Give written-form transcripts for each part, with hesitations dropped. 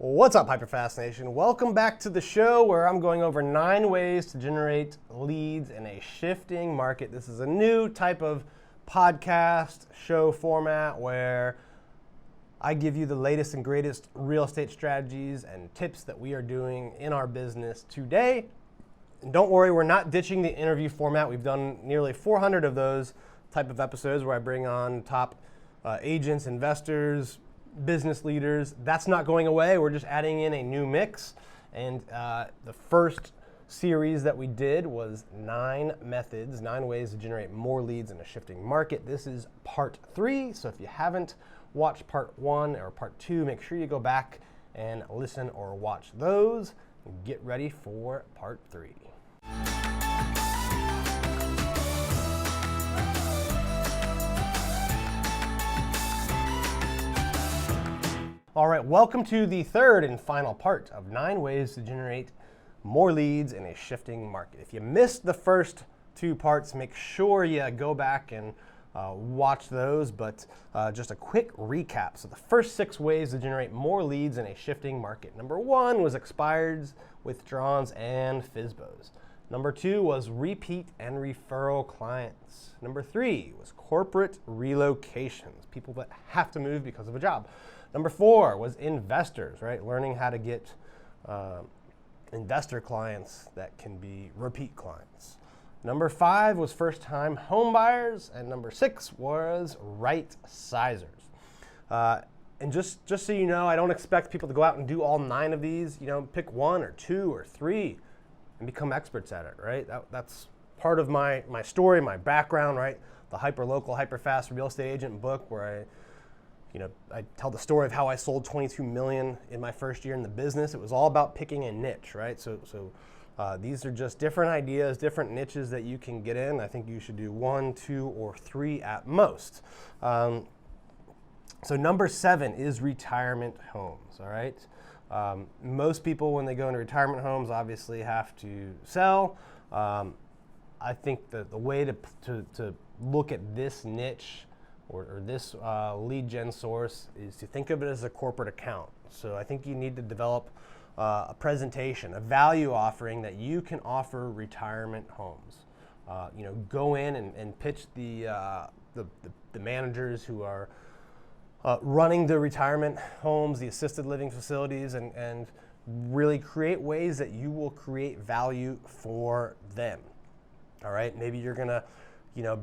What's up, HyperFast Nation? Welcome back to the show where I'm going over 9 ways to generate leads in a shifting market. This is a new type of podcast show format where I give you the latest and greatest real estate strategies and tips that we are doing in our business today. And don't worry, we're not ditching the interview format. We've done nearly 400 of those type of episodes where I bring on top agents, investors, business leaders. That's not going away. We're just adding in a new mix. And the first series that we did was 9 ways to generate more leads in a shifting market. This is part 3. So if you haven't watched part 1 or part 2, make sure you go back and listen or watch those. And get ready for part 3. All right, welcome to the third and final part of 9 ways to generate more leads in a shifting market. If you missed the first 2 parts, make sure you go back and watch those, but just a quick recap. So the first 6 ways to generate more leads in a shifting market. Number 1 was expireds, withdrawns, and FSBOs. Number 2 was repeat and referral clients. Number 3 was corporate relocations, people that have to move because of a job. Number 4 was investors, right? Learning how to get investor clients that can be repeat clients. Number 5 was first-time home buyers, and number 6 was right sizers. And just so you know, I don't expect people to go out and do all 9 of these. You know, pick 1 or 2 or 3 and become experts at it, right? That's part of my story, my background, right? The hyper-local, hyper-fast real estate agent book where I tell the story of how I sold 22 million in my first year in the business. It was all about picking a niche, right? So these are just different ideas, different niches that you can get in. I think you should do 1, 2, or 3 at most. So number 7 is retirement homes, all right? Most people, when they go into retirement homes, obviously have to sell. I think the way to look at this niche or this lead gen source is to think of it as a corporate account. So I think you need to develop a presentation, a value offering that you can offer retirement homes. Go in and pitch the managers who are running the retirement homes, the assisted living facilities, and really create ways that you will create value for them. All right, maybe you're gonna,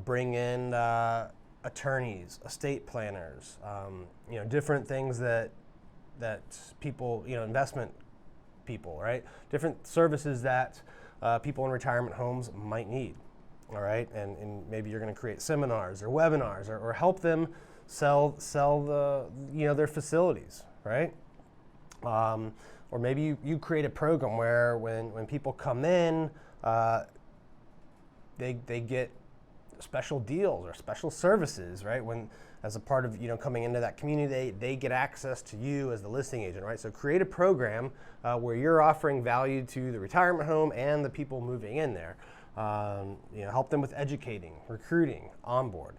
bring in attorneys, estate planners, different things that people, investment people, right? Different services that people in retirement homes might need, all right? And maybe you're going to create seminars or webinars or help them sell the, their facilities, right? Or maybe you create a program where when people come in, they get special deals or special services, right? When, as a part of coming into that community, they get access to you as the listing agent, right? So create a program where you're offering value to the retirement home and the people moving in there. Help them with educating, recruiting, onboard.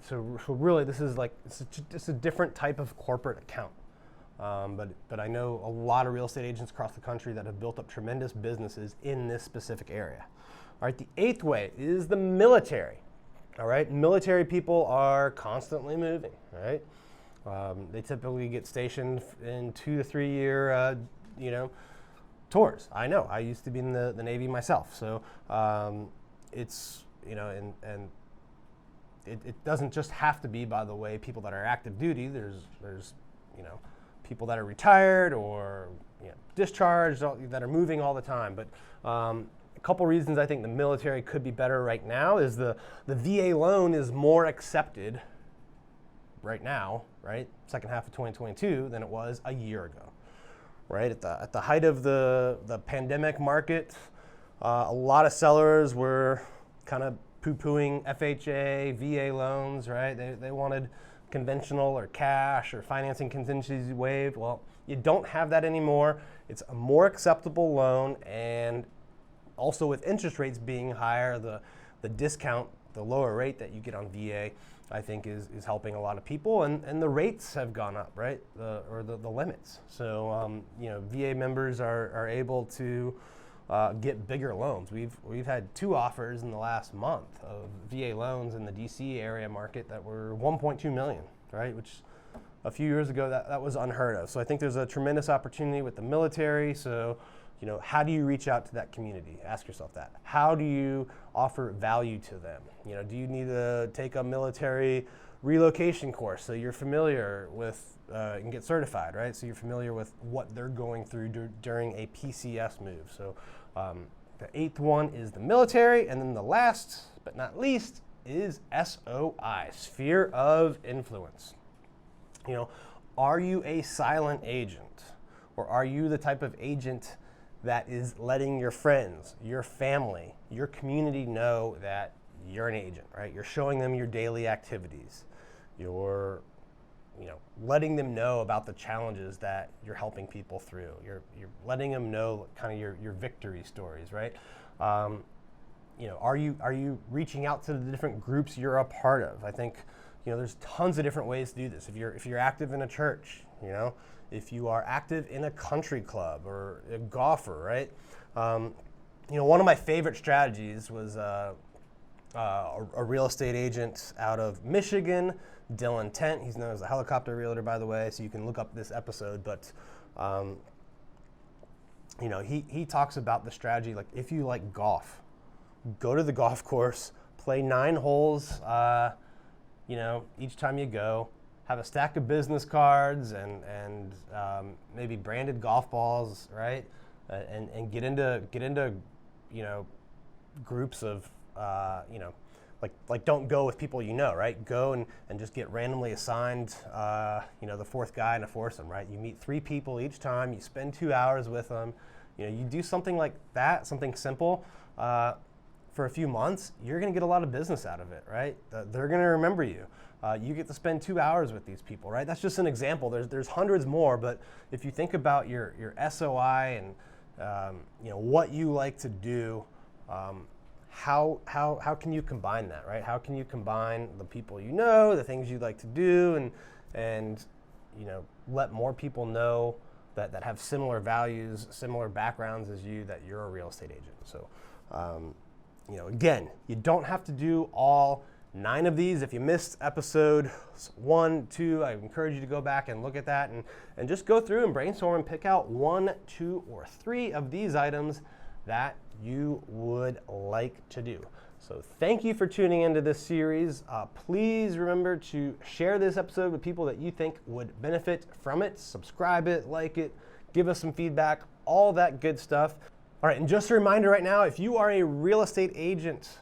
So really, this is it's a different type of corporate account. But I know a lot of real estate agents across the country that have built up tremendous businesses in this specific area. All right, the 8th way is the military. All right, military people are constantly moving, right? They typically get stationed in 2 to 3 year, tours. I know, I used to be in the Navy myself. So it's, and it doesn't just have to be, by the way, people that are active duty. There's people that are retired or discharged that are moving all the time. But a couple reasons I think the military could be better right now is the VA loan is more accepted right now, right? Second half of 2022 than it was a year ago, right? At the height of the pandemic market, a lot of sellers were kind of poo-pooing FHA, VA loans, right? They wanted conventional or cash or financing contingencies waived. Well, you don't have that anymore. It's a more acceptable loan, and also with interest rates being higher, the discount, the lower rate that you get on VA I think is helping a lot of people, and the rates have gone up, right? The limits. So VA members are able to get bigger loans. We've had 2 offers in the last month of VA loans in the DC area market that were 1.2 million, right? Which a few years ago that was unheard of. So I think there's a tremendous opportunity with the military. So how do you reach out to that community? Ask yourself that. How do you offer value to them? Do you need to take a military relocation course so you're familiar with and get certified, right? So you're familiar with what they're going through during a PCS move. So the 8th one is the military, and then the last but not least is SOI, sphere of influence. Are you a silent agent, or are you the type of agent that is letting your friends, your family, your community know that you're an agent, right? You're showing them your daily activities. You're letting them know about the challenges that you're helping people through. You're letting them know kind of your victory stories, right? Are you reaching out to the different groups you're a part of? I think there's tons of different ways to do this. If you're active in a church, if you are active in a country club or a golfer, right? One of my favorite strategies was a real estate agent out of Michigan, Dylan Tent. He's known as a helicopter realtor, by the way, so you can look up this episode. But he talks about the strategy, like if you like golf, go to the golf course, play 9 holes, each time you go. Have a stack of business cards and maybe branded golf balls, right? And get into groups of like don't go with people right? Go and just get randomly assigned the 4th guy in a foursome, right? You meet 3 people each time. You spend 2 hours with them. You do something like that, something simple. For a few months, you're going to get a lot of business out of it, right? They're going to remember you. You get to spend 2 hours with these people, right? That's just an example. There's hundreds more, but if you think about your SOI and what you like to do, how can you combine that, right? How can you combine the people the things you like to do, and let more people know that have similar values, similar backgrounds as you, that you're a real estate agent. So again, you don't have to do all 9 of these. If you missed episode 1, 2, I encourage you to go back and look at that and just go through and brainstorm and pick out 1, 2, or 3 of these items that you would like to do. So thank you for tuning into this series. Please remember to share this episode with people that you think would benefit from it. Subscribe it, like it, give us some feedback, all that good stuff. All right, and just a reminder right now, if you are a real estate agent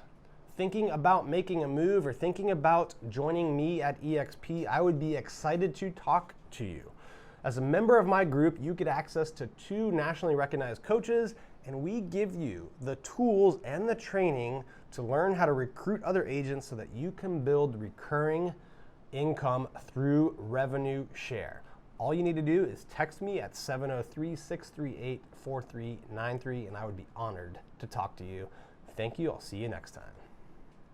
thinking about making a move or thinking about joining me at EXP, I would be excited to talk to you. As a member of my group, you get access to 2 nationally recognized coaches, and we give you the tools and the training to learn how to recruit other agents so that you can build recurring income through revenue share. All you need to do is text me at 703-638-4393, and I would be honored to talk to you. Thank you. I'll see you next time.